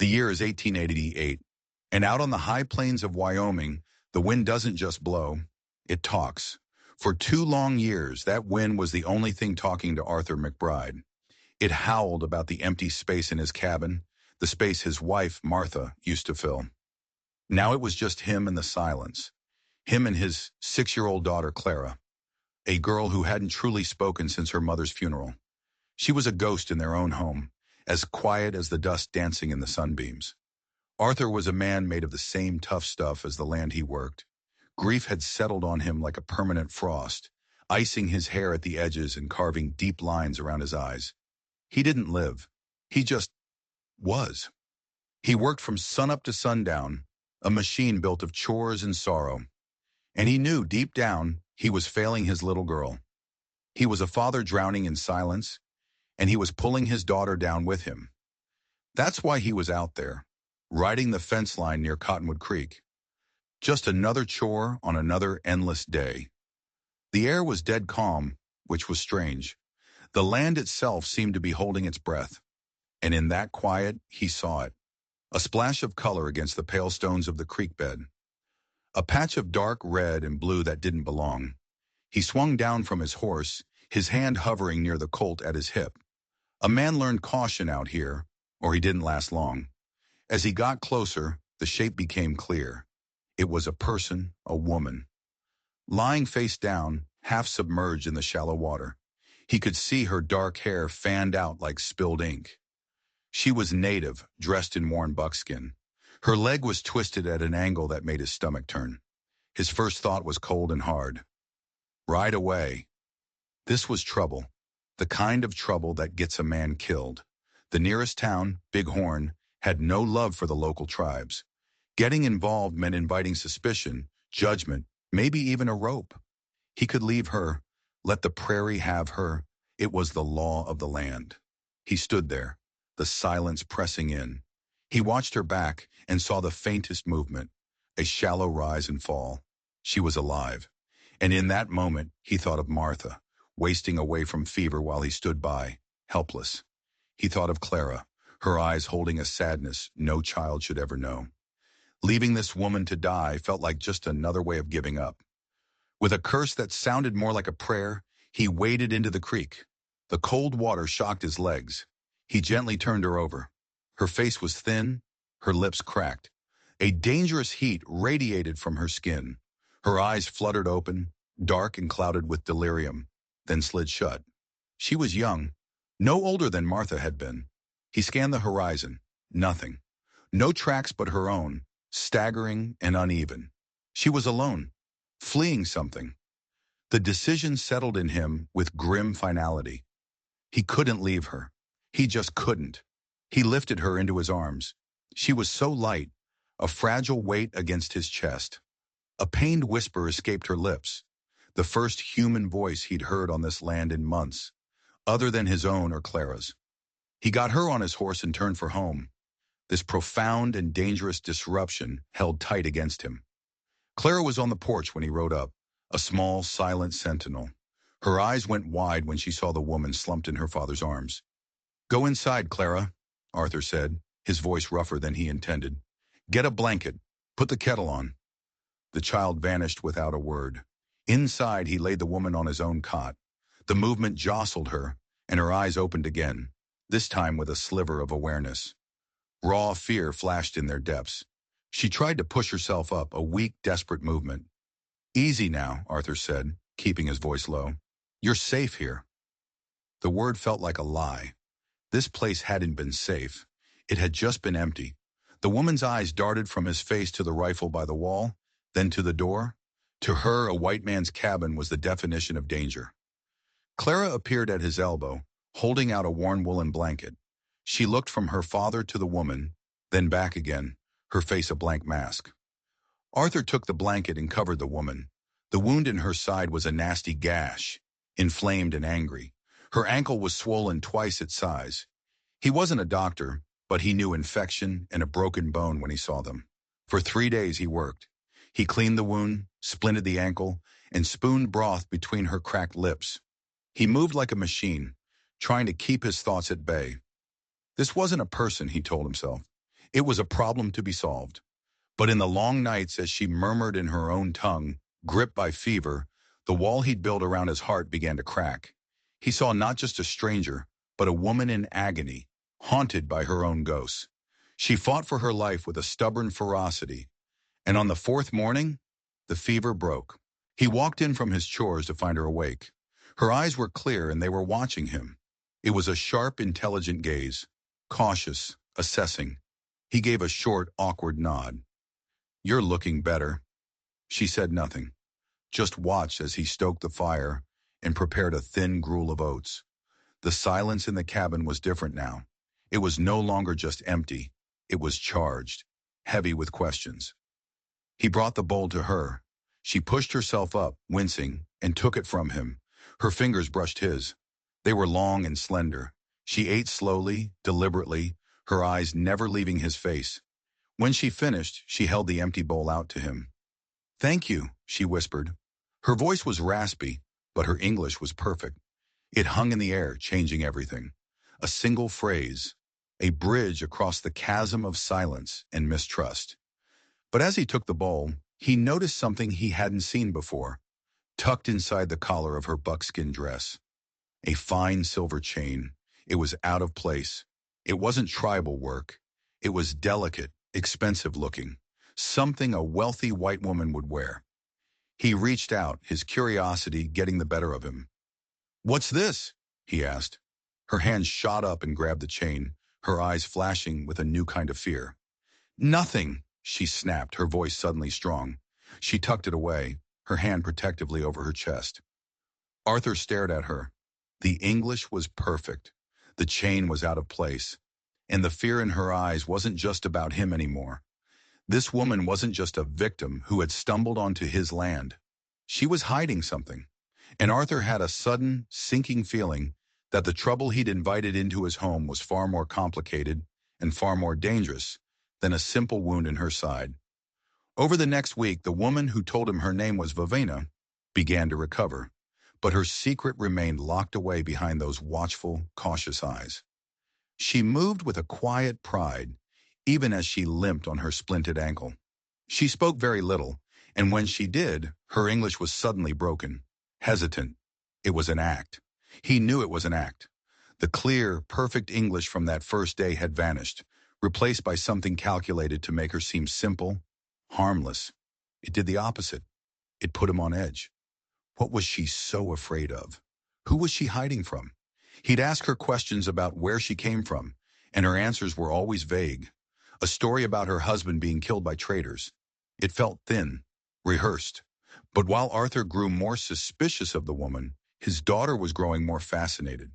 The year is 1888, and out on the high plains of Wyoming, the wind doesn't just blow, it talks. For 2 long years, that wind was the only thing talking to Arthur McBride. It howled about the empty space in his cabin, the space his wife, Martha, used to fill. Now it was just him and the silence. Him and his 6-year-old daughter, Clara, a girl who hadn't truly spoken since her mother's funeral. She was a ghost in their own home, as quiet as the dust dancing in the sunbeams. Arthur was a man made of the same tough stuff as the land he worked. Grief had settled on him like a permanent frost, icing his hair at the edges and carving deep lines around his eyes. He didn't live. He just was. He worked from sunup to sundown, a machine built of chores and sorrow. And he knew deep down he was failing his little girl. He was a father drowning in silence, and he was pulling his daughter down with him. That's why he was out there, riding the fence line near Cottonwood Creek. Just another chore on another endless day. The air was dead calm, which was strange. The land itself seemed to be holding its breath. And in that quiet, he saw it. A splash of color against the pale stones of the creek bed. A patch of dark red and blue that didn't belong. He swung down from his horse, his hand hovering near the colt at his hip. A man learned caution out here, or he didn't last long. As he got closer, the shape became clear. It was a person, a woman. Lying face down, half submerged in the shallow water. He could see her dark hair fanned out like spilled ink. She was native, dressed in worn buckskin. Her leg was twisted at an angle that made his stomach turn. His first thought was cold and hard. Ride away. This was trouble, the kind of trouble that gets a man killed. The nearest town, Big Horn, had no love for the local tribes. Getting involved meant inviting suspicion, judgment, maybe even a rope. He could leave her, let the prairie have her. It was the law of the land. He stood there, the silence pressing in. He watched her back and saw the faintest movement, a shallow rise and fall. She was alive. And in that moment, he thought of Martha, wasting away from fever while he stood by, helpless. He thought of Clara, her eyes holding a sadness no child should ever know. Leaving this woman to die felt like just another way of giving up. With a curse that sounded more like a prayer, he waded into the creek. The cold water shocked his legs. He gently turned her over. Her face was thin, her lips cracked. A dangerous heat radiated from her skin. Her eyes fluttered open, dark and clouded with delirium, then slid shut. She was young, no older than Martha had been. He scanned the horizon. Nothing. No tracks but her own, staggering and uneven. She was alone, fleeing something. The decision settled in him with grim finality. He couldn't leave her. He just couldn't. He lifted her into his arms. She was so light, a fragile weight against his chest. A pained whisper escaped her lips, the first human voice he'd heard on this land in months, other than his own or Clara's. He got her on his horse and turned for home. This profound and dangerous disruption held tight against him. Clara was on the porch when he rode up, a small, silent sentinel. Her eyes went wide when she saw the woman slumped in her father's arms. "Go inside, Clara," Arthur said, his voice rougher than he intended. "Get a blanket. Put the kettle on." The child vanished without a word. Inside, he laid the woman on his own cot. The movement jostled her, and her eyes opened again, this time with a sliver of awareness. Raw fear flashed in their depths. She tried to push herself up, a weak, desperate movement. "Easy now," Arthur said, keeping his voice low. "You're safe here." The word felt like a lie. This place hadn't been safe. It had just been empty. The woman's eyes darted from his face to the rifle by the wall, then to the door. To her, a white man's cabin was the definition of danger. Clara appeared at his elbow, holding out a worn woolen blanket. She looked from her father to the woman, then back again, her face a blank mask. Arthur took the blanket and covered the woman. The wound in her side was a nasty gash, inflamed and angry. Her ankle was swollen twice its size. He wasn't a doctor, but he knew infection and a broken bone when he saw them. For 3 days he worked. He cleaned the wound, splinted the ankle, and spooned broth between her cracked lips. He moved like a machine, trying to keep his thoughts at bay. This wasn't a person, he told himself. It was a problem to be solved. But in the long nights as she murmured in her own tongue, gripped by fever, the wall he'd built around his heart began to crack. He saw not just a stranger, but a woman in agony, haunted by her own ghosts. She fought for her life with a stubborn ferocity, and on the fourth morning, the fever broke. He walked in from his chores to find her awake. Her eyes were clear and they were watching him. It was a sharp, intelligent gaze, cautious, assessing. He gave a short, awkward nod. "You're looking better." She said nothing, just watched as he stoked the fire and prepared a thin gruel of oats. The silence in the cabin was different now. It was no longer just empty. It was charged, heavy with questions. He brought the bowl to her. She pushed herself up, wincing, and took it from him. Her fingers brushed his. They were long and slender. She ate slowly, deliberately, her eyes never leaving his face. When she finished, she held the empty bowl out to him. "Thank you," she whispered. Her voice was raspy, but her English was perfect. It hung in the air, changing everything. A single phrase, a bridge across the chasm of silence and mistrust. But as he took the bowl, he noticed something he hadn't seen before, tucked inside the collar of her buckskin dress. A fine silver chain. It was out of place. It wasn't tribal work. It was delicate, expensive looking, something a wealthy white woman would wear. He reached out, his curiosity getting the better of him. "What's this?" he asked. Her hands shot up and grabbed the chain, her eyes flashing with a new kind of fear. "Nothing," she snapped, her voice suddenly strong. She tucked it away, her hand protectively over her chest. Arthur stared at her. The English was perfect. The chain was out of place. And the fear in her eyes wasn't just about him anymore. This woman wasn't just a victim who had stumbled onto his land. She was hiding something. And Arthur had a sudden, sinking feeling that the trouble he'd invited into his home was far more complicated and far more dangerous than a simple wound in her side. Over the next week, the woman who told him her name was Vavena began to recover, but her secret remained locked away behind those watchful, cautious eyes. She moved with a quiet pride, even as she limped on her splinted ankle. She spoke very little, and when she did, her English was suddenly broken, hesitant. It was an act. He knew it was an act. The clear, perfect English from that first day had vanished, replaced by something calculated to make her seem simple, harmless. It did the opposite. It put him on edge. What was she so afraid of? Who was she hiding from? He'd ask her questions about where she came from, and her answers were always vague. A story about her husband being killed by traitors. It felt thin, rehearsed. But while Arthur grew more suspicious of the woman, his daughter was growing more fascinated.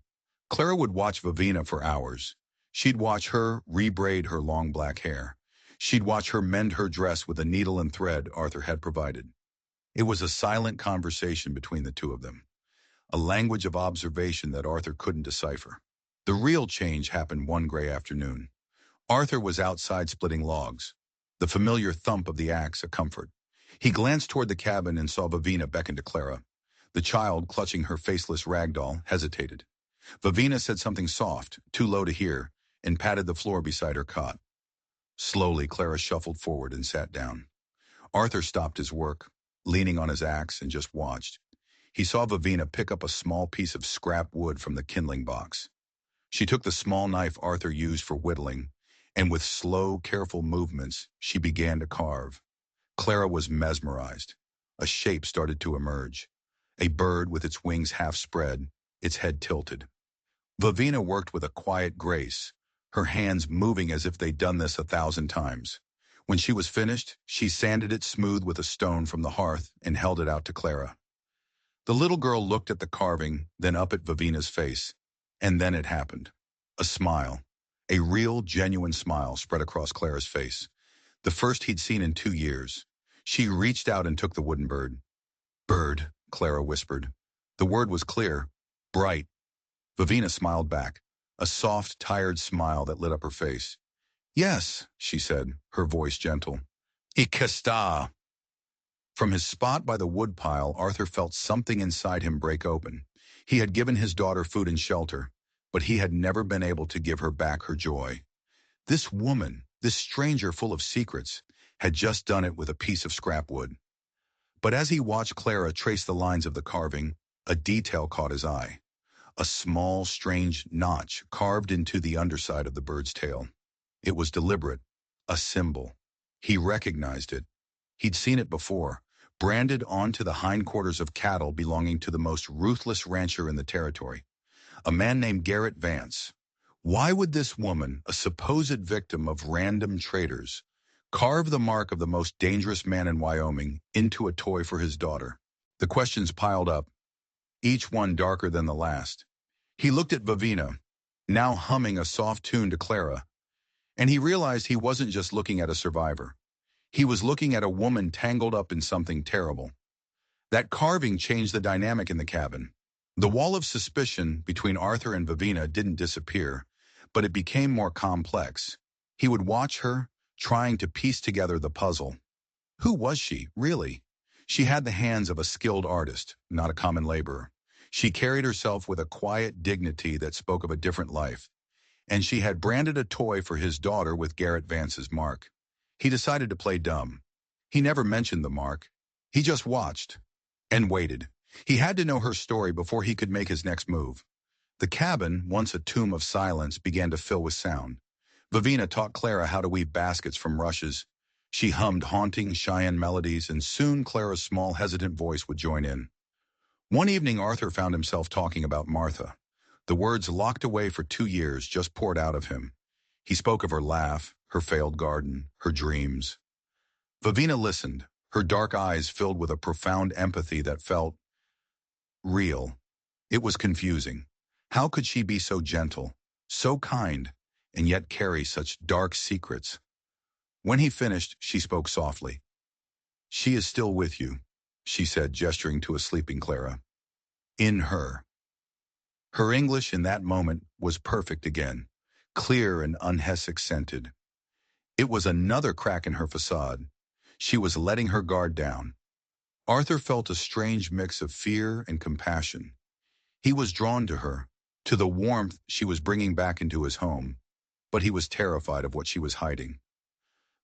Clara would watch Vavena for hours. She'd watch her rebraid her long black hair. She'd watch her mend her dress with a needle and thread Arthur had provided. It was a silent conversation between the two of them, a language of observation that Arthur couldn't decipher. The real change happened one gray afternoon. Arthur was outside splitting logs, the familiar thump of the axe a comfort. He glanced toward the cabin and saw Vavena beckon to Clara. The child, clutching her faceless rag doll, hesitated. Vavena said something soft, too low to hear, and patted the floor beside her cot. Slowly, Clara shuffled forward and sat down. Arthur stopped his work, leaning on his axe, and just watched. He saw Vavena pick up a small piece of scrap wood from the kindling box. She took the small knife Arthur used for whittling, and with slow, careful movements, she began to carve. Clara was mesmerized. A shape started to emerge. A bird with its wings half spread, its head tilted. Vavena worked with a quiet grace, her hands moving as if they'd done this 1,000 times. When she was finished, she sanded it smooth with a stone from the hearth and held it out to Clara. The little girl looked at the carving, then up at Vavena's face. And then it happened. A smile. A real, genuine smile spread across Clara's face. The first he'd seen in 2 years. She reached out and took the wooden bird. "Bird," Clara whispered. The word was clear, bright. Vavena smiled back, a soft, tired smile that lit up her face. "Yes," she said, her voice gentle. "Ikasta." From his spot by the woodpile, Arthur felt something inside him break open. He had given his daughter food and shelter, but he had never been able to give her back her joy. This woman, This stranger full of secrets had just done it with a piece of scrap wood. But as he watched Clara trace the lines of the carving, a detail caught his eye. A small, strange notch carved into the underside of the bird's tail. It was deliberate, a symbol. He recognized it. He'd seen it before, branded onto the hindquarters of cattle belonging to the most ruthless rancher in the territory, a man named Garrett Vance. Why would this woman, a supposed victim of random traders, carve the mark of the most dangerous man in Wyoming into a toy for his daughter? The questions piled up, each one darker than the last. He looked at Vavina, now humming a soft tune to Clara, and he realized he wasn't just looking at a survivor. He was looking at a woman tangled up in something terrible. That carving changed the dynamic in the cabin. The wall of suspicion between Arthur and Vavina didn't disappear, but it became more complex. He would watch her, trying to piece together the puzzle. Who was she, really? She had the hands of a skilled artist, not a common laborer. She carried herself with a quiet dignity that spoke of a different life. And she had branded a toy for his daughter with Garrett Vance's mark. He decided to play dumb. He never mentioned the mark. He just watched and waited. He had to know her story before he could make his next move. The cabin, once a tomb of silence, began to fill with sound. Vavina taught Clara how to weave baskets from rushes. She hummed haunting Cheyenne melodies, and soon Clara's small, hesitant voice would join in. One evening, Arthur found himself talking about Martha. The words locked away for 2 years just poured out of him. He spoke of her laugh, her failed garden, her dreams. Vavina listened, her dark eyes filled with a profound empathy that felt real. It was confusing. How could she be so gentle, so kind, and yet carry such dark secrets? When he finished, she spoke softly. "She is still with you," she said, gesturing to a sleeping Clara. "In her." Her English in that moment was perfect again, clear and unhex-accented. It was another crack in her facade. She was letting her guard down. Arthur felt a strange mix of fear and compassion. He was drawn to her, to the warmth she was bringing back into his home, but he was terrified of what she was hiding.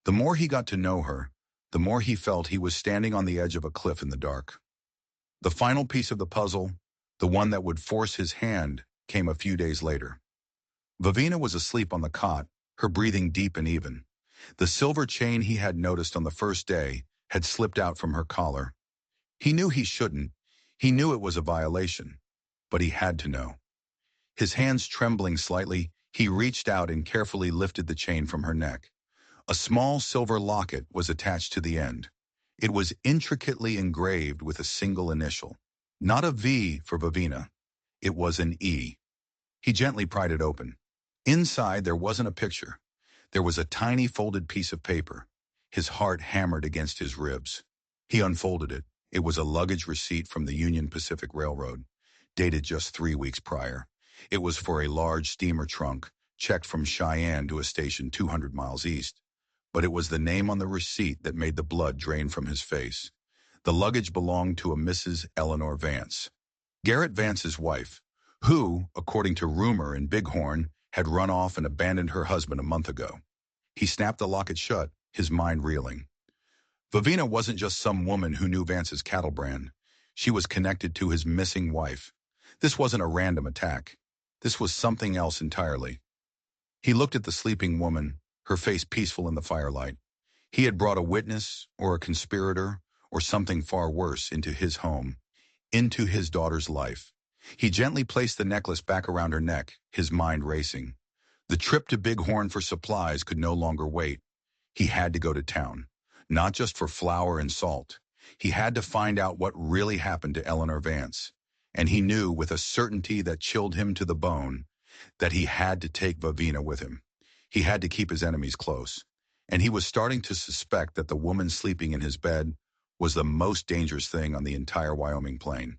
The more he got to know her, the more he felt he was standing on the edge of a cliff in the dark. The final piece of the puzzle, the one that would force his hand, came a few days later. Vavina was asleep on the cot, her breathing deep and even. The silver chain he had noticed on the first day had slipped out from her collar. He knew he shouldn't. He knew it was a violation, but he had to know. His hands trembling slightly, he reached out and carefully lifted the chain from her neck. A small silver locket was attached to the end. It was intricately engraved with a single initial. Not a V for Vavina. It was an E. He gently pried it open. Inside, there wasn't a picture. There was a tiny folded piece of paper. His heart hammered against his ribs. He unfolded it. It was a luggage receipt from the Union Pacific Railroad, dated just 3 weeks prior. It was for a large steamer trunk, checked from Cheyenne to a station 200 miles east. But it was the name on the receipt that made the blood drain from his face. The luggage belonged to a Mrs. Eleanor Vance, Garrett Vance's wife, who, according to rumor in Bighorn, had run off and abandoned her husband a month ago. He snapped the locket shut, his mind reeling. Vavina wasn't just some woman who knew Vance's cattle brand. She was connected to his missing wife. This wasn't a random attack. This was something else entirely. He looked at the sleeping woman, her face peaceful in the firelight. He had brought a witness, or a conspirator, or something far worse into his home, into his daughter's life. He gently placed the necklace back around her neck, his mind racing. The trip to Bighorn for supplies could no longer wait. He had to go to town, not just for flour and salt. He had to find out what really happened to Eleanor Vance. And he knew with a certainty that chilled him to the bone that he had to take Vavina with him. He had to keep his enemies close. And he was starting to suspect that the woman sleeping in his bed was the most dangerous thing on the entire Wyoming plain.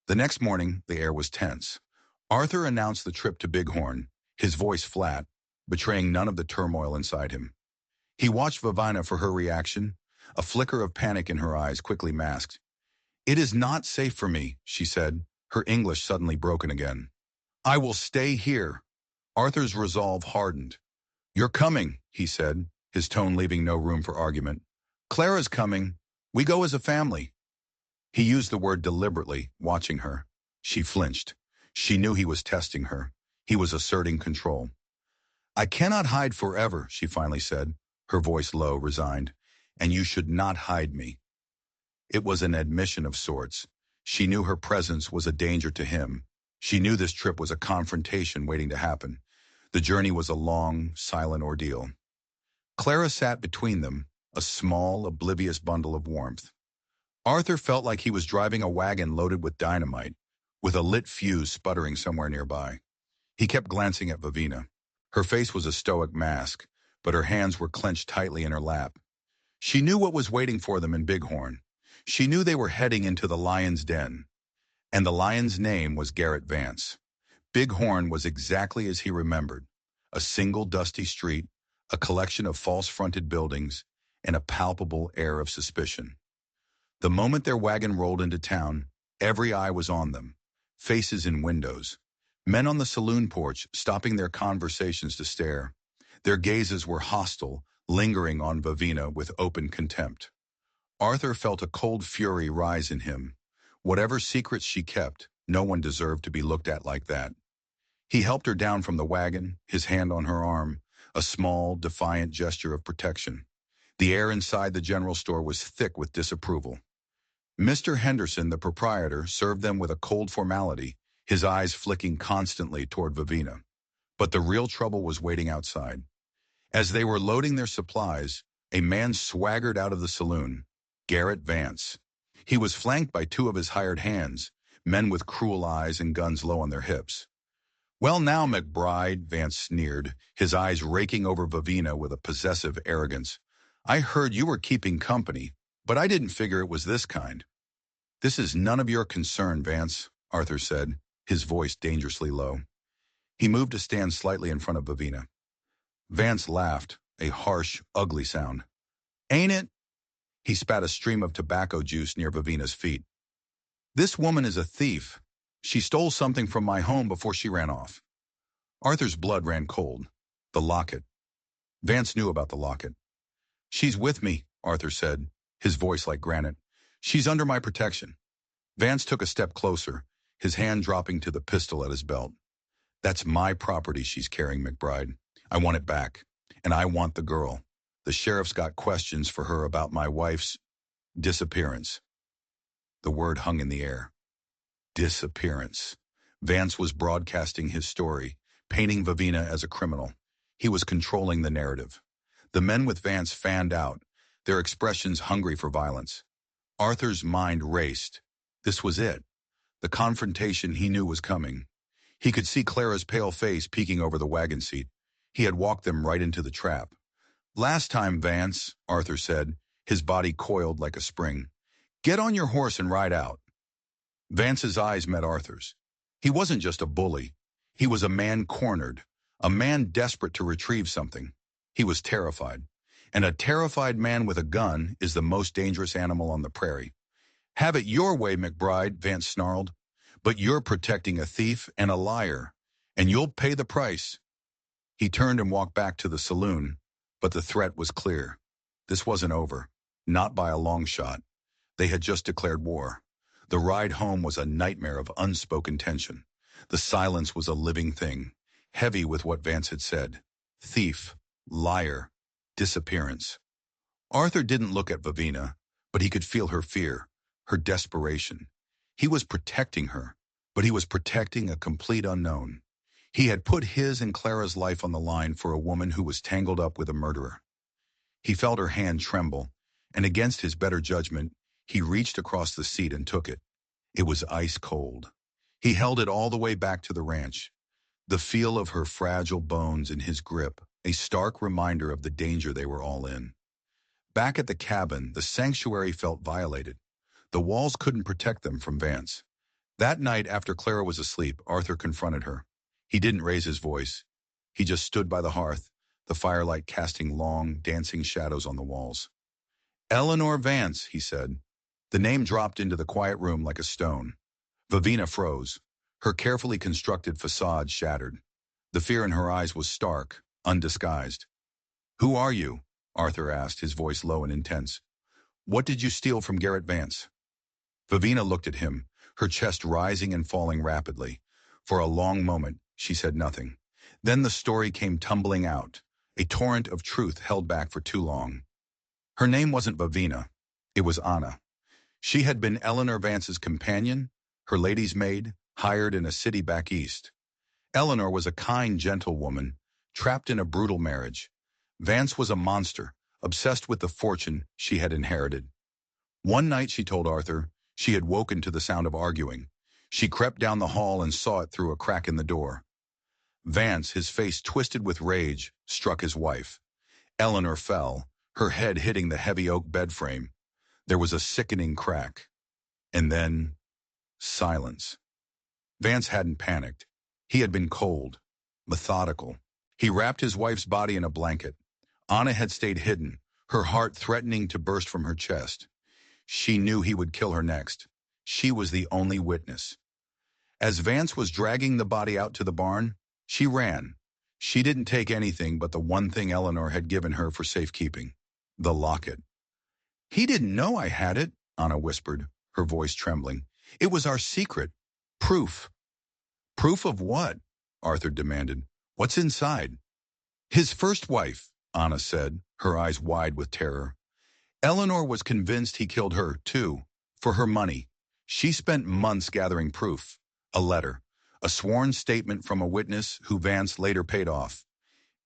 The next morning, the air was tense. Arthur announced the trip to Bighorn, his voice flat, betraying none of the turmoil inside him. He watched Vavina for her reaction. A flicker of panic in her eyes quickly masked. "It is not safe for me," she said, her English suddenly broken again. "I will stay here." Arthur's resolve hardened. "You're coming," he said, his tone leaving no room for argument. "Clara's coming. We go as a family." He used the word deliberately, watching her. She flinched. She knew he was testing her. He was asserting control. "I cannot hide forever," she finally said, her voice low, resigned. "And you should not hide me." It was an admission of sorts. She knew her presence was a danger to him. She knew this trip was a confrontation waiting to happen. The journey was a long, silent ordeal. Clara sat between them, a small, oblivious bundle of warmth. Arthur felt like he was driving a wagon loaded with dynamite, with a lit fuse sputtering somewhere nearby. He kept glancing at Vivina. Her face was a stoic mask, but her hands were clenched tightly in her lap. She knew what was waiting for them in Bighorn. She knew they were heading into the lion's den. And the lion's name was Garrett Vance. Bighorn was exactly as he remembered. A single dusty street, a collection of false-fronted buildings, and a palpable air of suspicion. The moment their wagon rolled into town, every eye was on them. Faces in windows. Men on the saloon porch, stopping their conversations to stare. Their gazes were hostile, lingering on Vivina with open contempt. Arthur felt a cold fury rise in him. Whatever secrets she kept, no one deserved to be looked at like that. He helped her down from the wagon, his hand on her arm, a small, defiant gesture of protection. The air inside the general store was thick with disapproval. Mr. Henderson, the proprietor, served them with a cold formality, his eyes flicking constantly toward Vivina. But the real trouble was waiting outside. As they were loading their supplies, a man swaggered out of the saloon, Garrett Vance. He was flanked by two of his hired hands, men with cruel eyes and guns low on their hips. "Well now, McBride," Vance sneered, his eyes raking over Vivina with a possessive arrogance. "I heard you were keeping company, but I didn't figure it was this kind." "This is none of your concern, Vance," Arthur said, his voice dangerously low. He moved to stand slightly in front of Vivina. Vance laughed, a harsh, ugly sound. "Ain't it?" He spat a stream of tobacco juice near Vivina's feet. "This woman is a thief. She stole something from my home before she ran off." Arthur's blood ran cold. The locket. Vance knew about the locket. "She's with me," Arthur said, his voice like granite. "She's under my protection." Vance took a step closer, his hand dropping to the pistol at his belt. "That's my property she's carrying, McBride. I want it back. And I want the girl. The sheriff's got questions for her about my wife's disappearance." The word hung in the air. Disappearance. Vance was broadcasting his story, painting Vivina as a criminal. He was controlling the narrative. The men with Vance fanned out, their expressions hungry for violence. Arthur's mind raced. This was it. The confrontation he knew was coming. He could see Clara's pale face peeking over the wagon seat. He had walked them right into the trap. "Last time, Vance," Arthur said, his body coiled like a spring. "Get on your horse and ride out." Vance's eyes met Arthur's. He wasn't just a bully. He was a man cornered, a man desperate to retrieve something. He was terrified. And a terrified man with a gun is the most dangerous animal on the prairie. "Have it your way, McBride," Vance snarled. "But you're protecting a thief and a liar, and you'll pay the price." He turned and walked back to the saloon, but the threat was clear. This wasn't over, not by a long shot. They had just declared war. The ride home was a nightmare of unspoken tension. The silence was a living thing, heavy with what Vance had said. Thief, liar, disappearance. Arthur didn't look at Vivina, but he could feel her fear, her desperation. He was protecting her, but he was protecting a complete unknown. He had put his and Clara's life on the line for a woman who was tangled up with a murderer. He felt her hand tremble, and against his better judgment, he reached across the seat and took it. It was ice cold. He held it all the way back to the ranch. The feel of her fragile bones in his grip, a stark reminder of the danger they were all in. Back at the cabin, the sanctuary felt violated. The walls couldn't protect them from Vance. That night after Clara was asleep, Arthur confronted her. He didn't raise his voice. He just stood by the hearth, the firelight casting long, dancing shadows on the walls. "Eleanor Vance," he said. The name dropped into the quiet room like a stone. Vivina froze. Her carefully constructed facade shattered. The fear in her eyes was stark, undisguised. "Who are you?" Arthur asked, his voice low and intense. "What did you steal from Garrett Vance?" Vivina looked at him, her chest rising and falling rapidly. For a long moment, she said nothing. Then the story came tumbling out, a torrent of truth held back for too long. Her name wasn't Vivina. It was Anna. She had been Eleanor Vance's companion, her lady's maid, hired in a city back east. Eleanor was a kind, gentle woman, trapped in a brutal marriage. Vance was a monster, obsessed with the fortune she had inherited. One night, she told Arthur, she had woken to the sound of arguing. She crept down the hall and saw it through a crack in the door. Vance, his face twisted with rage, struck his wife. Eleanor fell, her head hitting the heavy oak bed frame. There was a sickening crack. And then, silence. Vance hadn't panicked. He had been cold, methodical. He wrapped his wife's body in a blanket. Anna had stayed hidden, her heart threatening to burst from her chest. She knew he would kill her next. She was the only witness. As Vance was dragging the body out to the barn, she ran. She didn't take anything but the one thing Eleanor had given her for safekeeping, the locket. "He didn't know I had it," Anna whispered, her voice trembling. "It was our secret. Proof." "Proof of what?" Arthur demanded. "What's inside?" "His first wife," Anna said, her eyes wide with terror. "Eleanor was convinced he killed her, too, for her money. She spent months gathering proof. A letter, a sworn statement from a witness who Vance later paid off.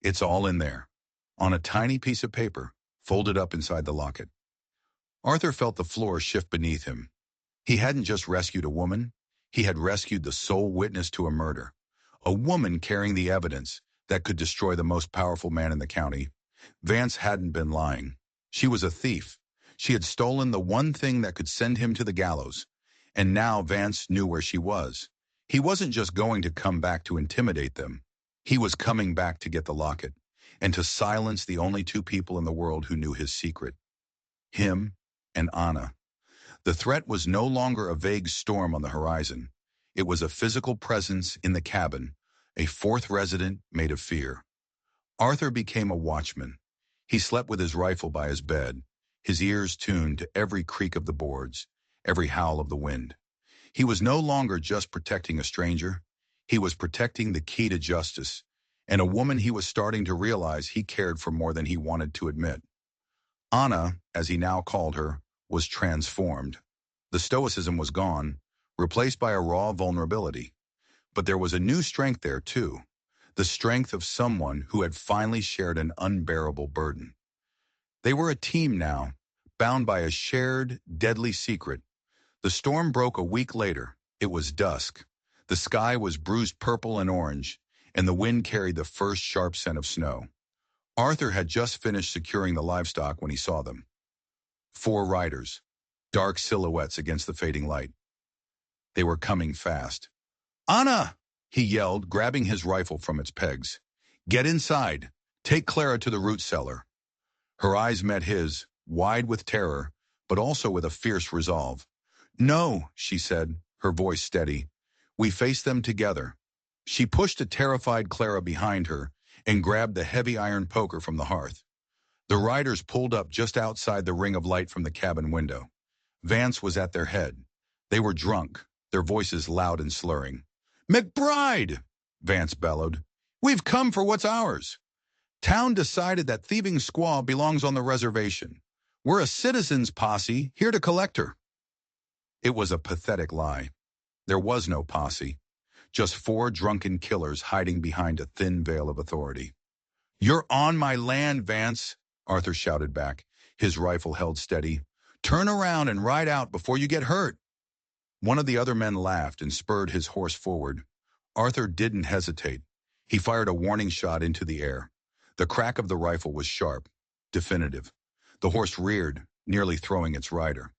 It's all in there, on a tiny piece of paper, folded up inside the locket." Arthur felt the floor shift beneath him. He hadn't just rescued a woman, he had rescued the sole witness to a murder. A woman carrying the evidence that could destroy the most powerful man in the county. Vance hadn't been lying. She was a thief. She had stolen the one thing that could send him to the gallows. And now Vance knew where she was. He wasn't just going to come back to intimidate them. He was coming back to get the locket, and to silence the only two people in the world who knew his secret. Him and Anna. The threat was no longer a vague storm on the horizon. It was a physical presence in the cabin, a fourth resident made of fear. Arthur became a watchman. He slept with his rifle by his bed, his ears tuned to every creak of the boards, every howl of the wind. He was no longer just protecting a stranger. He was protecting the key to justice, and a woman he was starting to realize he cared for more than he wanted to admit. Anna, as he now called her, was transformed. The stoicism was gone, replaced by a raw vulnerability. But there was a new strength there, too. The strength of someone who had finally shared an unbearable burden. They were a team now, bound by a shared, deadly secret. The storm broke a week later. It was dusk. The sky was bruised purple and orange, and the wind carried the first sharp scent of snow. Arthur had just finished securing the livestock when he saw them. 4 riders, dark silhouettes against the fading light. They were coming fast. "Anna!" he yelled, grabbing his rifle from its pegs. "Get inside. Take Clara to the root cellar." Her eyes met his, wide with terror, but also with a fierce resolve. "No," she said, her voice steady. "We face them together." She pushed a terrified Clara behind her and grabbed the heavy iron poker from the hearth. The riders pulled up just outside the ring of light from the cabin window. Vance was at their head. They were drunk, their voices loud and slurring. "McBride!" Vance bellowed. "We've come for what's ours. Town decided that thieving squaw belongs on the reservation. We're a citizens' posse here to collect her." It was a pathetic lie. There was no posse, just 4 drunken killers hiding behind a thin veil of authority. "You're on my land, Vance," Arthur shouted back, his rifle held steady. "Turn around and ride out before you get hurt." One of the other men laughed and spurred his horse forward. Arthur didn't hesitate. He fired a warning shot into the air. The crack of the rifle was sharp, definitive. The horse reared, nearly throwing its rider.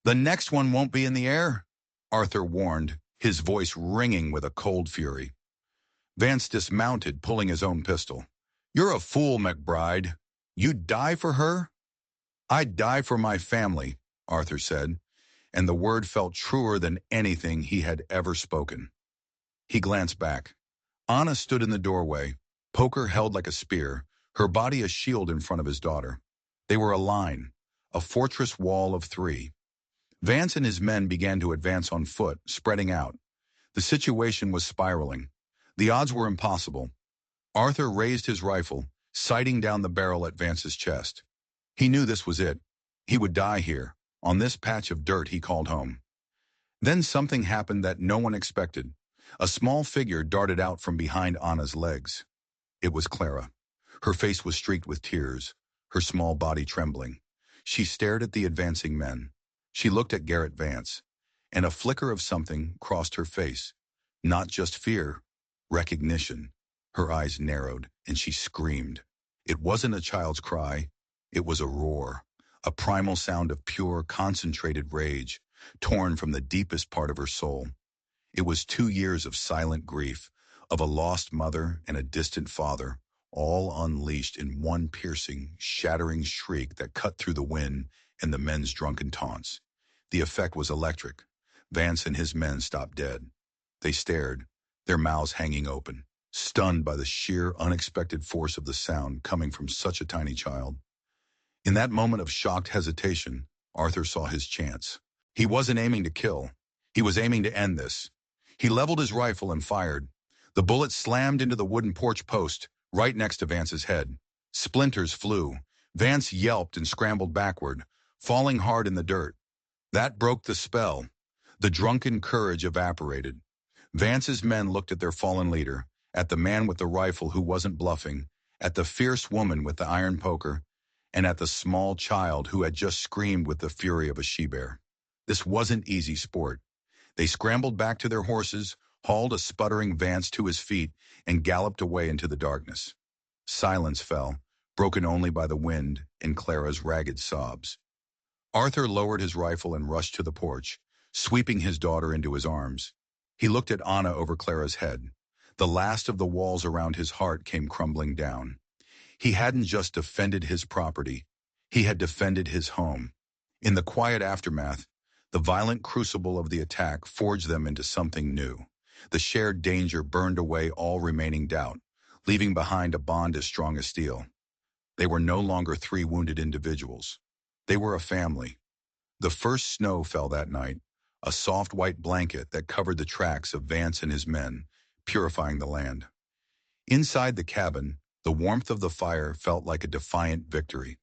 "The next one won't be in the air," Arthur warned, his voice ringing with a cold fury. Vance dismounted, pulling his own pistol. "You're a fool, McBride. You'd die for her?" "I'd die for my family," Arthur said, and the word felt truer than anything he had ever spoken. He glanced back. Anna stood in the doorway, poker held like a spear, her body a shield in front of his daughter. They were a line, a fortress wall of three. Vance and his men began to advance on foot, spreading out. The situation was spiraling. The odds were impossible. Arthur raised his rifle, sighting down the barrel at Vance's chest. He knew this was it. He would die here, on this patch of dirt he called home. Then something happened that no one expected. A small figure darted out from behind Anna's legs. It was Clara. Her face was streaked with tears, her small body trembling. She stared at the advancing men. She looked at Garrett Vance, and a flicker of something crossed her face. Not just fear, recognition. Her eyes narrowed, and she screamed. It wasn't a child's cry. It was a roar, a primal sound of pure, concentrated rage, torn from the deepest part of her soul. It was 2 years of silent grief, of a lost mother and a distant father, all unleashed in one piercing, shattering shriek that cut through the wind and the men's drunken taunts. The effect was electric. Vance and his men stopped dead. They stared, their mouths hanging open, stunned by the sheer, unexpected force of the sound coming from such a tiny child. In that moment of shocked hesitation, Arthur saw his chance. He wasn't aiming to kill. He was aiming to end this. He leveled his rifle and fired. The bullet slammed into the wooden porch post, right next to Vance's head. Splinters flew. Vance yelped and scrambled backward, falling hard in the dirt. That broke the spell. The drunken courage evaporated. Vance's men looked at their fallen leader, at the man with the rifle who wasn't bluffing, at the fierce woman with the iron poker, and at the small child who had just screamed with the fury of a she-bear. This wasn't easy sport. They scrambled back to their horses, hauled a sputtering Vance to his feet, and galloped away into the darkness. Silence fell, broken only by the wind and Clara's ragged sobs. Arthur lowered his rifle and rushed to the porch, sweeping his daughter into his arms. He looked at Anna over Clara's head. The last of the walls around his heart came crumbling down. He hadn't just defended his property. He had defended his home. In the quiet aftermath, the violent crucible of the attack forged them into something new. The shared danger burned away all remaining doubt, leaving behind a bond as strong as steel. They were no longer 3 wounded individuals. They were a family. The first snow fell that night, a soft white blanket that covered the tracks of Vance and his men, purifying the land. Inside the cabin, the warmth of the fire felt like a defiant victory.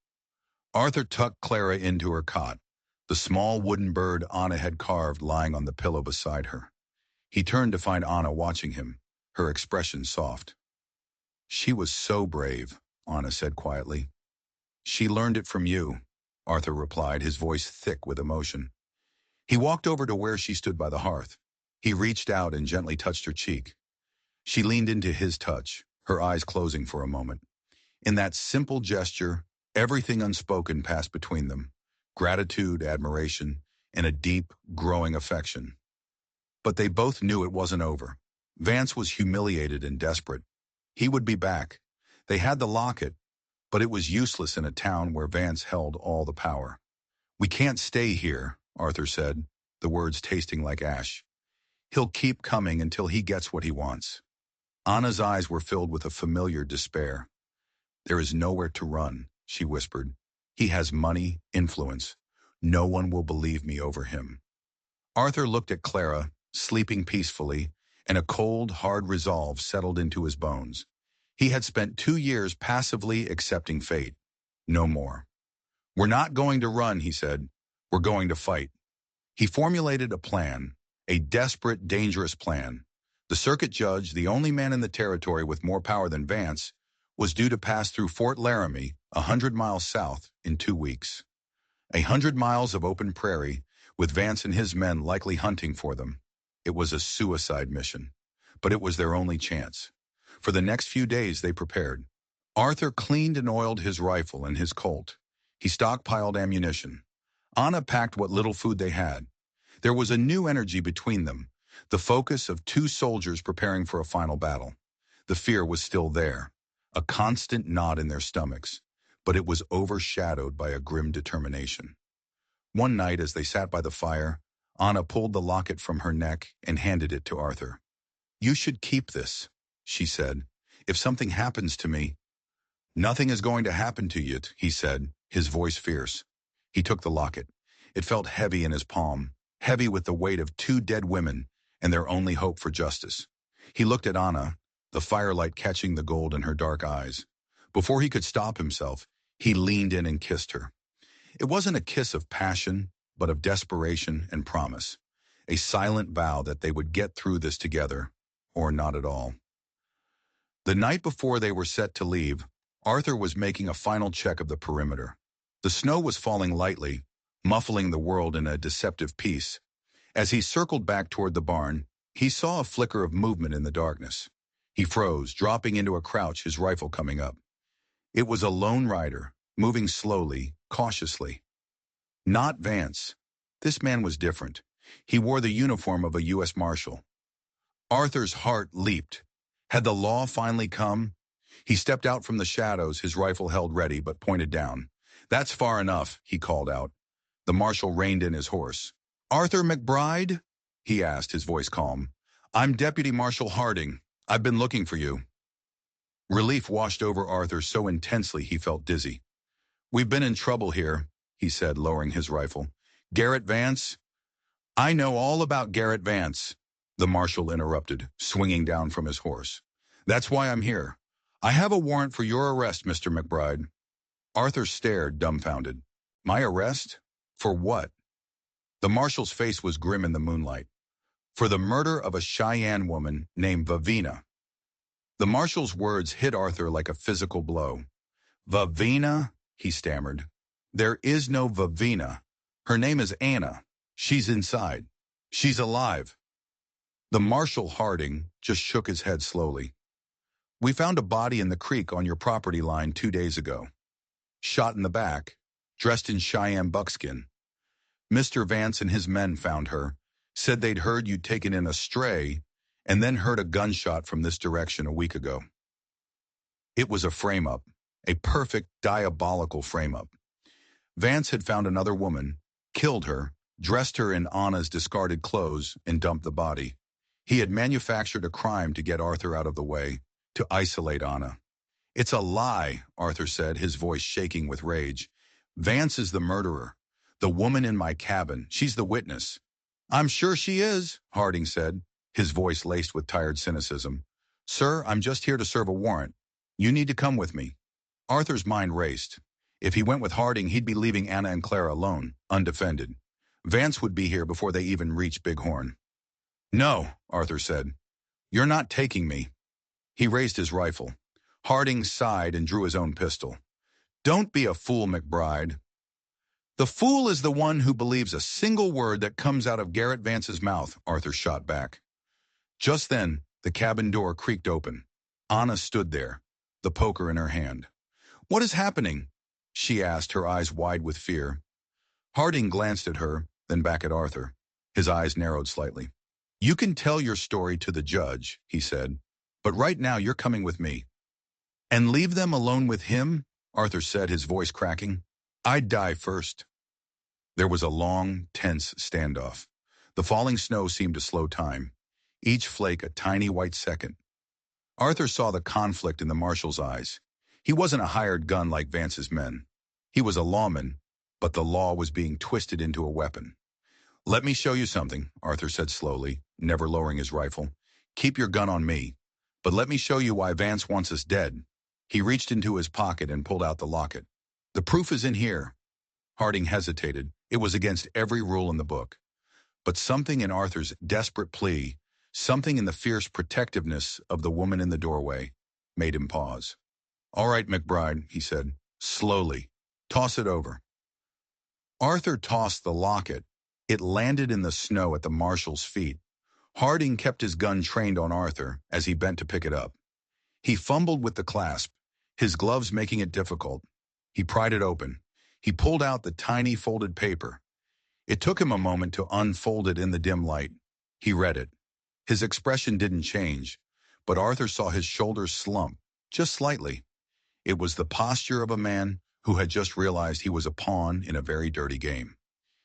Arthur tucked Clara into her cot, the small wooden bird Anna had carved lying on the pillow beside her. He turned to find Anna watching him, her expression soft. "She was so brave," Anna said quietly. "She learned it from you," Arthur replied, his voice thick with emotion. He walked over to where she stood by the hearth. He reached out and gently touched her cheek. She leaned into his touch, her eyes closing for a moment. In that simple gesture, everything unspoken passed between them: gratitude, admiration, and a deep, growing affection. But they both knew it wasn't over. Vance was humiliated and desperate. He would be back. They had the locket, but it was useless in a town where Vance held all the power. "We can't stay here," Arthur said, the words tasting like ash. "He'll keep coming until he gets what he wants." Anna's eyes were filled with a familiar despair. "There is nowhere to run," she whispered. "He has money, influence. No one will believe me over him." Arthur looked at Clara, sleeping peacefully, and a cold, hard resolve settled into his bones. He had spent 2 years passively accepting fate. No more. "We're not going to run," he said. "We're going to fight." He formulated a plan, a desperate, dangerous plan. The circuit judge, the only man in the territory with more power than Vance, was due to pass through Fort Laramie, 100 miles south, in 2 weeks. 100 miles of open prairie, with Vance and his men likely hunting for them. It was a suicide mission, but it was their only chance. For the next few days they prepared. Arthur cleaned and oiled his rifle and his Colt. He stockpiled ammunition. Anna packed what little food they had. There was a new energy between them, the focus of 2 soldiers preparing for a final battle. The fear was still there, a constant knot in their stomachs, but it was overshadowed by a grim determination. One night, as they sat by the fire, Anna pulled the locket from her neck and handed it to Arthur. "You should keep this," she said. If something happens to me, nothing is going to happen to you, he said, his voice fierce. He took the locket. It felt heavy in his palm, heavy with the weight of two dead women and their only hope for justice. He looked at Anna, the firelight catching the gold in her dark eyes. Before he could stop himself, he leaned in and kissed her. It wasn't a kiss of passion, but of desperation and promise. A silent vow that they would get through this together, or not at all. The night before they were set to leave, Arthur was making a final check of the perimeter. The snow was falling lightly, muffling the world in a deceptive peace. As he circled back toward the barn, he saw a flicker of movement in the darkness. He froze, dropping into a crouch, his rifle coming up. It was a lone rider, moving slowly, cautiously. Not Vance. This man was different. He wore the uniform of a U.S. Marshal. Arthur's heart leaped. Had the law finally come? He stepped out from the shadows, his rifle held ready but pointed down. "That's far enough," he called out. The marshal reined in his horse. "Arthur McBride?" he asked, his voice calm. "I'm Deputy Marshal Harding. I've been looking for you." Relief washed over Arthur so intensely he felt dizzy. "We've been in trouble here," he said, lowering his rifle. "Garrett Vance?" "I know all about Garrett Vance," the marshal interrupted, swinging down from his horse. "That's why I'm here. I have a warrant for your arrest, Mr. McBride." Arthur stared, dumbfounded. "My arrest? For what?" The marshal's face was grim in the moonlight. "For the murder of a Cheyenne woman named Vavina." The marshal's words hit Arthur like a physical blow. "Vavina?" he stammered. "There is no Vavina. Her name is Anna. She's inside. She's alive." The Marshal Harding just shook his head slowly. "We found a body in the creek on your property line 2 days ago. Shot in the back, dressed in Cheyenne buckskin. Mr. Vance and his men found her, said they'd heard you'd taken in a stray, and then heard a gunshot from this direction a week ago." It was a frame-up, a perfect, diabolical frame-up. Vance had found another woman, killed her, dressed her in Anna's discarded clothes, and dumped the body. He had manufactured a crime to get Arthur out of the way, to isolate Anna. "It's a lie," Arthur said, his voice shaking with rage. "Vance is the murderer. The woman in my cabin, she's the witness." "I'm sure she is," Harding said, his voice laced with tired cynicism. "Sir, I'm just here to serve a warrant. You need to come with me." Arthur's mind raced. If he went with Harding, he'd be leaving Anna and Clara alone, undefended. Vance would be here before they even reached Bighorn. "No," Arthur said. "You're not taking me." He raised his rifle. Harding sighed and drew his own pistol. "Don't be a fool, McBride." "The fool is the one who believes a single word that comes out of Garrett Vance's mouth," Arthur shot back. Just then, the cabin door creaked open. Anna stood there, the poker in her hand. "What is happening?" she asked, her eyes wide with fear. Harding glanced at her, then back at Arthur. His eyes narrowed slightly. "You can tell your story to the judge," he said, "but right now you're coming with me." "And leave them alone with him?" Arthur said, his voice cracking. "I'd die first." There was a long, tense standoff. The falling snow seemed to slow time, each flake a tiny white second. Arthur saw the conflict in the marshal's eyes. He wasn't a hired gun like Vance's men. He was a lawman, but the law was being twisted into a weapon. "Let me show you something," Arthur said slowly, never lowering his rifle. "Keep your gun on me, but let me show you why Vance wants us dead." He reached into his pocket and pulled out the locket. "The proof is in here." Harding hesitated. It was against every rule in the book. But something in Arthur's desperate plea, something in the fierce protectiveness of the woman in the doorway, made him pause. "All right, McBride," he said, slowly. "Toss it over." Arthur tossed the locket. It landed in the snow at the marshal's feet. Harding kept his gun trained on Arthur as he bent to pick it up. He fumbled with the clasp, his gloves making it difficult. He pried it open. He pulled out the tiny folded paper. It took him a moment to unfold it in the dim light. He read it. His expression didn't change, but Arthur saw his shoulders slump, just slightly. It was the posture of a man who had just realized he was a pawn in a very dirty game.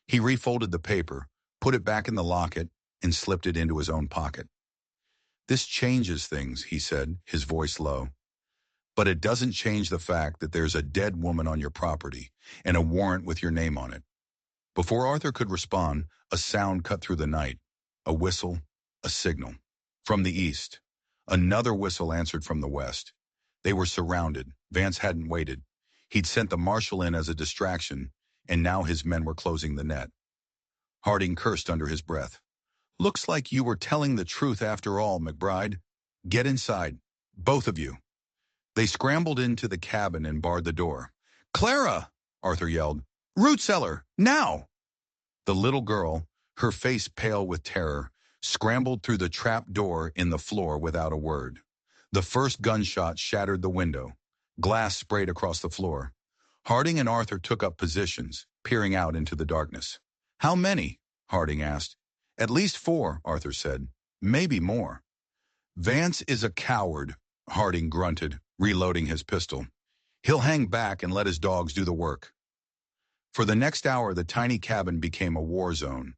He refolded the paper, put it back in the locket, and slipped it into his own pocket. This changes things, he said, his voice low. But it doesn't change the fact that there's a dead woman on your property and a warrant with your name on it. Before Arthur could respond, a sound cut through the night. A whistle, a signal. From the east. Another whistle answered from the west. They were surrounded. Vance hadn't waited. He'd sent the marshal in as a distraction, and now his men were closing the net. Harding cursed under his breath. Looks like you were telling the truth after all, McBride. Get inside. Both of you. They scrambled into the cabin and barred the door. Clara! Arthur yelled. Root cellar! Now! The little girl, her face pale with terror, scrambled through the trap door in the floor without a word. The first gunshot shattered the window. Glass sprayed across the floor. Harding and Arthur took up positions, peering out into the darkness. How many? Harding asked. At least 4, Arthur said. Maybe more. Vance is a coward, Harding grunted, reloading his pistol. He'll hang back and let his dogs do the work. For the next hour, the tiny cabin became a war zone.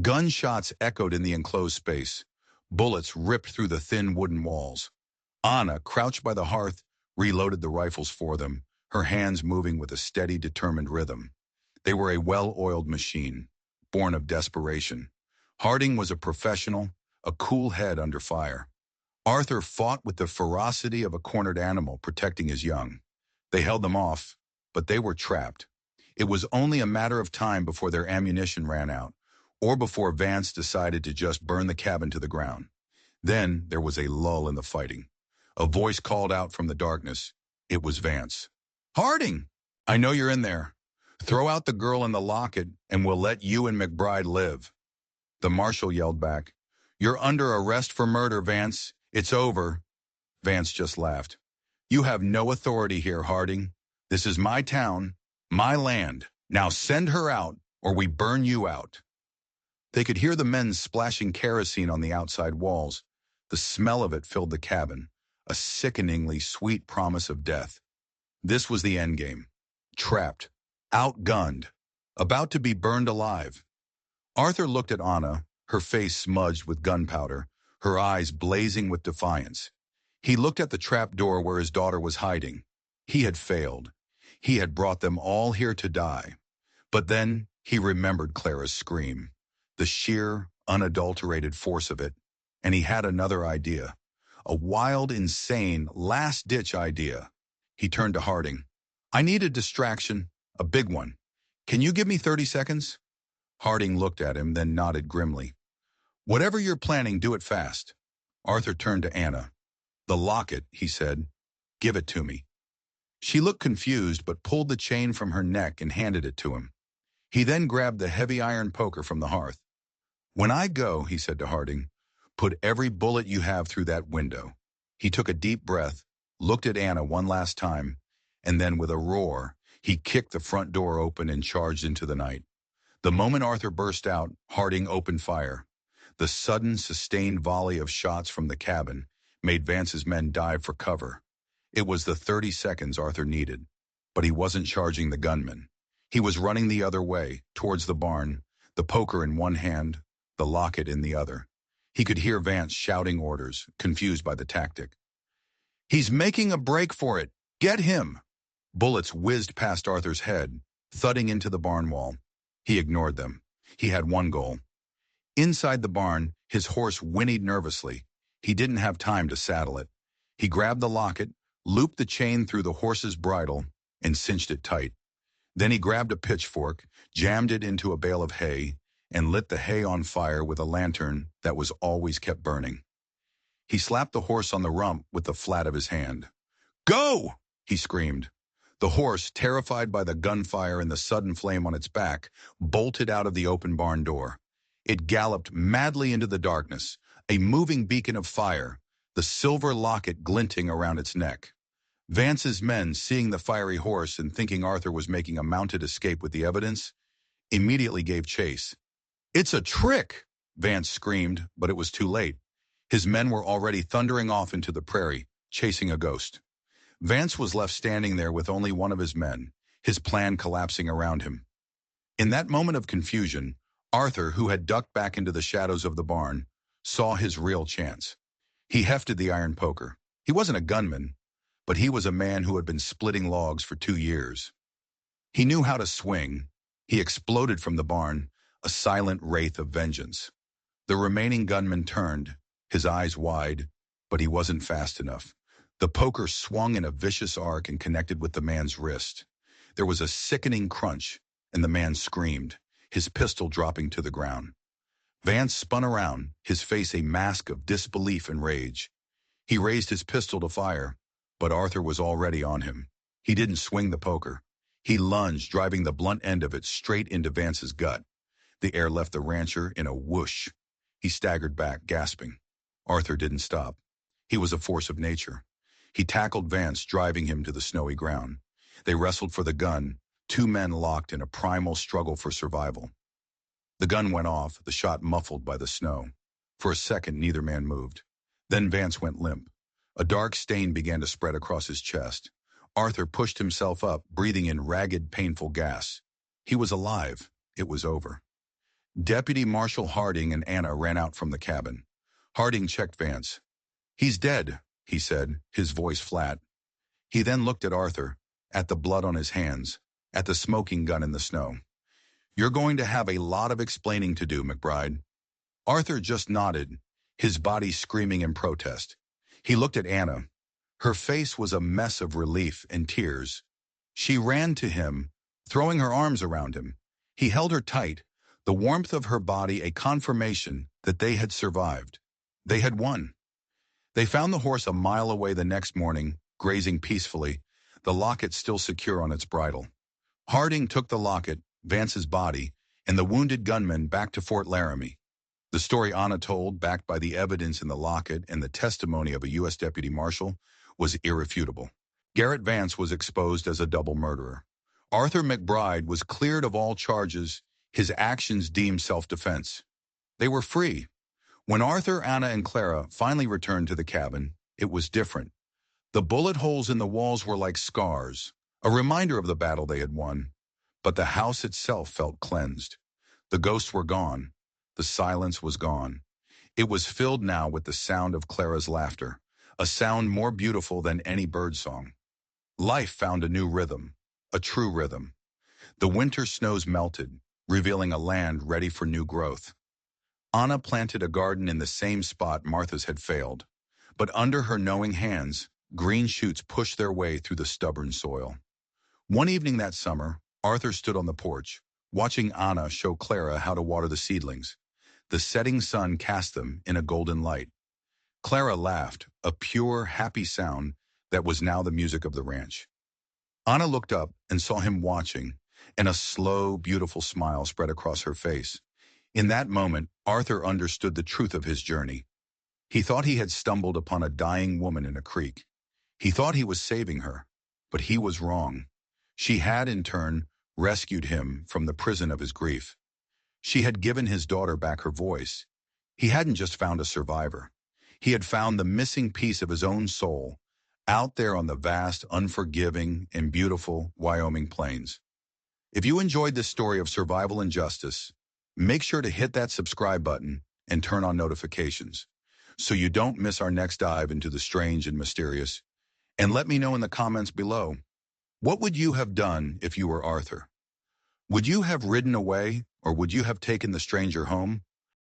Gunshots echoed in the enclosed space. Bullets ripped through the thin wooden walls. Anna, crouched by the hearth, reloaded the rifles for them, her hands moving with a steady, determined rhythm. They were a well-oiled machine, born of desperation. Harding was a professional, a cool head under fire. Arthur fought with the ferocity of a cornered animal protecting his young. They held them off, but they were trapped. It was only a matter of time before their ammunition ran out, or before Vance decided to just burn the cabin to the ground. Then there was a lull in the fighting. A voice called out from the darkness. It was Vance. Harding! I know you're in there. Throw out the girl and the locket, and we'll let you and McBride live. The marshal yelled back. You're under arrest for murder, Vance. It's over. Vance just laughed. You have no authority here, Harding. This is my town, my land. Now send her out, or we burn you out. They could hear the men splashing kerosene on the outside walls. The smell of it filled the cabin, a sickeningly sweet promise of death. This was the endgame. Trapped, outgunned, about to be burned alive. Arthur looked at Anna, her face smudged with gunpowder, her eyes blazing with defiance. He looked at the trap door where his daughter was hiding. He had failed. He had brought them all here to die. But then he remembered Clara's scream, the sheer, unadulterated force of it, and he had another idea. A wild, insane, last-ditch idea. He turned to Harding. I need a distraction, a big one. Can you give me 30 seconds? Harding looked at him, then nodded grimly. Whatever you're planning, do it fast. Arthur turned to Anna. The locket, he said. Give it to me. She looked confused, but pulled the chain from her neck and handed it to him. He then grabbed the heavy iron poker from the hearth. When I go, he said to Harding, put every bullet you have through that window. He took a deep breath, looked at Anna one last time, and then with a roar, he kicked the front door open and charged into the night. The moment Arthur burst out, Harding opened fire. The sudden, sustained volley of shots from the cabin made Vance's men dive for cover. It was the 30 seconds Arthur needed, but he wasn't charging the gunman. He was running the other way, towards the barn, the poker in one hand, the locket in the other. He could hear Vance shouting orders, confused by the tactic. He's making a break for it. Get him! Bullets whizzed past Arthur's head, thudding into the barn wall. He ignored them. He had one goal. Inside the barn, his horse whinnied nervously. He didn't have time to saddle it. He grabbed the locket, looped the chain through the horse's bridle, and cinched it tight. Then he grabbed a pitchfork, jammed it into a bale of hay, and lit the hay on fire with a lantern that was always kept burning. He slapped the horse on the rump with the flat of his hand. Go! He screamed. The horse, terrified by the gunfire and the sudden flame on its back, bolted out of the open barn door. It galloped madly into the darkness, a moving beacon of fire, the silver locket glinting around its neck. Vance's men, seeing the fiery horse and thinking Arthur was making a mounted escape with the evidence, immediately gave chase. It's a trick! Vance screamed, but it was too late. His men were already thundering off into the prairie, chasing a ghost. Vance was left standing there with only one of his men, his plan collapsing around him. In that moment of confusion, Arthur, who had ducked back into the shadows of the barn, saw his real chance. He hefted the iron poker. He wasn't a gunman, but he was a man who had been splitting logs for 2 years. He knew how to swing. He exploded from the barn, a silent wraith of vengeance. The remaining gunman turned, his eyes wide, but he wasn't fast enough. The poker swung in a vicious arc and connected with the man's wrist. There was a sickening crunch, and the man screamed, his pistol dropping to the ground. Vance spun around, his face a mask of disbelief and rage. He raised his pistol to fire, but Arthur was already on him. He didn't swing the poker. He lunged, driving the blunt end of it straight into Vance's gut. The air left the rancher in a whoosh. He staggered back, gasping. Arthur didn't stop. He was a force of nature. He tackled Vance, driving him to the snowy ground. They wrestled for the gun, two men locked in a primal struggle for survival. The gun went off, the shot muffled by the snow. For a second, neither man moved. Then Vance went limp. A dark stain began to spread across his chest. Arthur pushed himself up, breathing in ragged, painful gas. He was alive. It was over. Deputy Marshal Harding and Anna ran out from the cabin. Harding checked Vance. "He's dead," he said, his voice flat. He then looked at Arthur, at the blood on his hands, at the smoking gun in the snow. "You're going to have a lot of explaining to do, McBride." Arthur just nodded, his body screaming in protest. He looked at Anna. Her face was a mess of relief and tears. She ran to him, throwing her arms around him. He held her tight, the warmth of her body a confirmation that they had survived. They had won. They found the horse a mile away the next morning, grazing peacefully, the locket still secure on its bridle. Harding took the locket, Vance's body, and the wounded gunman back to Fort Laramie. The story Anna told, backed by the evidence in the locket and the testimony of a U.S. deputy marshal, was irrefutable. Garrett Vance was exposed as a double murderer. Arthur McBride was cleared of all charges, his actions deemed self-defense. They were free. When Arthur, Anna, and Clara finally returned to the cabin, it was different. The bullet holes in the walls were like scars, a reminder of the battle they had won. But the house itself felt cleansed. The ghosts were gone. The silence was gone. It was filled now with the sound of Clara's laughter, a sound more beautiful than any birdsong. Life found a new rhythm, a true rhythm. The winter snows melted, revealing a land ready for new growth. Anna planted a garden in the same spot Martha's had failed, but under her knowing hands, green shoots pushed their way through the stubborn soil. One evening that summer, Arthur stood on the porch, watching Anna show Clara how to water the seedlings. The setting sun cast them in a golden light. Clara laughed, a pure, happy sound that was now the music of the ranch. Anna looked up and saw him watching, and a slow, beautiful smile spread across her face. In that moment, Arthur understood the truth of his journey. He thought he had stumbled upon a dying woman in a creek. He thought he was saving her, but he was wrong. She had, in turn, rescued him from the prison of his grief. She had given his daughter back her voice. He hadn't just found a survivor. He had found the missing piece of his own soul, out there on the vast, unforgiving, and beautiful Wyoming plains. If you enjoyed this story of survival and justice, make sure to hit that subscribe button and turn on notifications so you don't miss our next dive into the strange and mysterious. And let me know in the comments below, what would you have done if you were Arthur? Would you have ridden away, or would you have taken the stranger home?